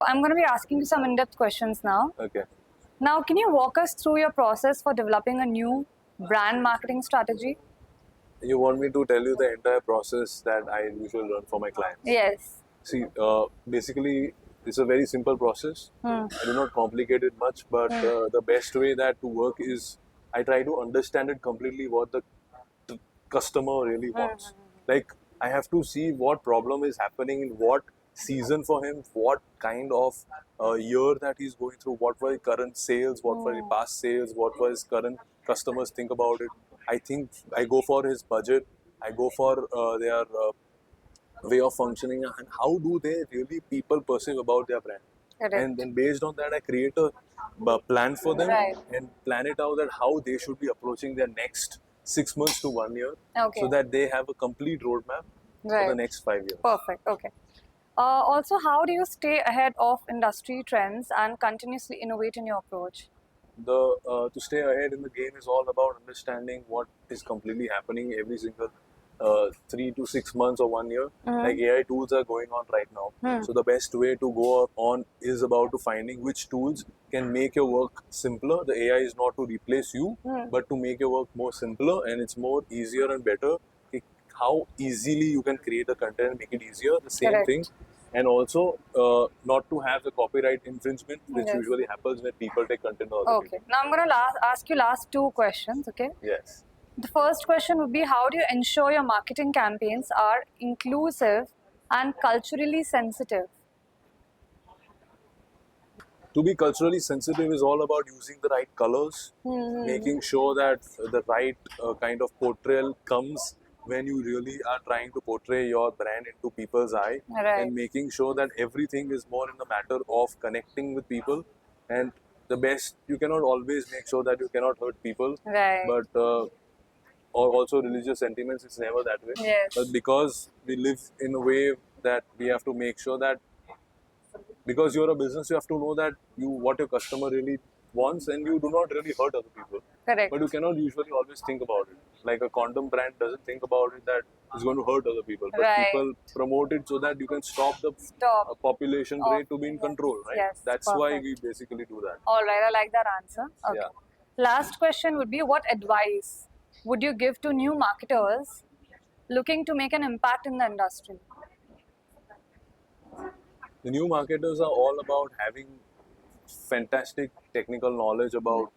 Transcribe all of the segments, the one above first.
I'm going to be asking you some in-depth questions now. Okay. Now, can you walk us through your process for developing a new brand marketing strategy? You want me to tell you the entire process that I usually run for my clients? Yes. See, basically, it's a very simple process. I do not complicate it much, but the best way that to work is I try to understand it completely what the customer really wants. Like, I have to see what problem is happening in what season for him, what kind of year that he's going through, what were his current sales, what were his past sales, what were his current customers think about it. I think I go for his budget, I go for their way of functioning, and how do they really people perceive about their brand. Correct. And then based on that, I create a plan for them Right. and plan it out that how they should be approaching their next 6 months to 1 year, Okay. so that they have a complete roadmap for the Right. next 5 years. Perfect. Okay. Also, how do you stay ahead of industry trends and continuously innovate in your approach? To stay ahead in the game is all about understanding what is completely happening every single 3 to 6 months or 1 year. Like AI tools are going on right now, so the best way to go on is about to finding which tools can make your work simpler. The AI is not to replace you, but to make your work more simpler, and it's more easier and better. Like, how easily you can create the content and make it easier. The same Correct. thing, and also not to have the copyright infringement, which Yes. usually happens when people take content of other Okay. Now, I'm going to ask you last two questions. Okay. people. Yes. The first question would be, how do you ensure your marketing campaigns are inclusive and culturally sensitive? To be culturally sensitive is all about using the right colors, making sure that the right kind of portrayal comes when you really are trying to portray your brand into people's eye, Right. and making sure that everything is more in the matter of connecting with people. And the best, you cannot always make sure that you cannot hurt people, Right. but or also religious sentiments, it's never that way. Yes. But because we live in a way that we have to make sure that because you're a business, you have to know that you what your customer really wants, and you do not really hurt other people. Correct. But you cannot usually always think about it. Like a condom brand doesn't think about it that it's going to hurt other people, but Right. people promote it so that you can stop the population Of- rate to be in control, right? Yes, That's why perfect. we basically do that. All right, I like that answer. Okay. Yeah. Last question would be, what advice would you give to new marketers looking to make an impact in the industry? The new marketers are all about having fantastic technical knowledge about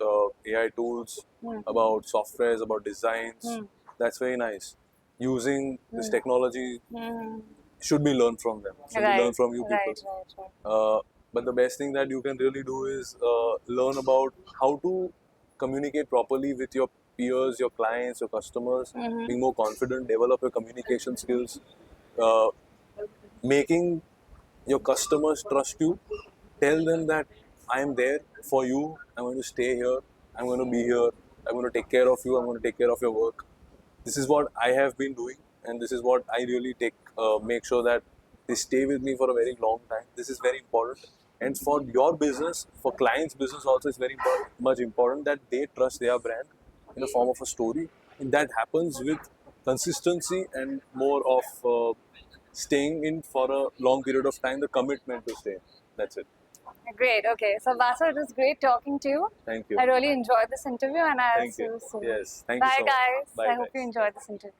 AI tools, about softwares, about designs. That's very nice. Using this technology should be learned from them, should be learned from you people. Right. But the best thing that you can really do is learn about how to communicate properly with your peers, your clients, your customers, being more confident, develop your communication skills, uh, making your customers trust you. Tell them that I am there for you, I'm going to stay here, I'm going to be here, I'm going to take care of you, I'm going to take care of your work. This is what I have been doing, and this is what I really make sure that they stay with me for a very long time. This is very important, and for your business, for clients' business also, it's very much important that they trust their brand in the form of a story, and that happens with consistency and more of staying in for a long period of time. The commitment to stay. That's it. Great. Okay. So, Vasu, it was great talking to you. Thank you. I really enjoyed this interview, and I'll Thank see you. you soon. Yes. Thank you Bye, so much. guys. Bye, I hope guys. you enjoyed this interview.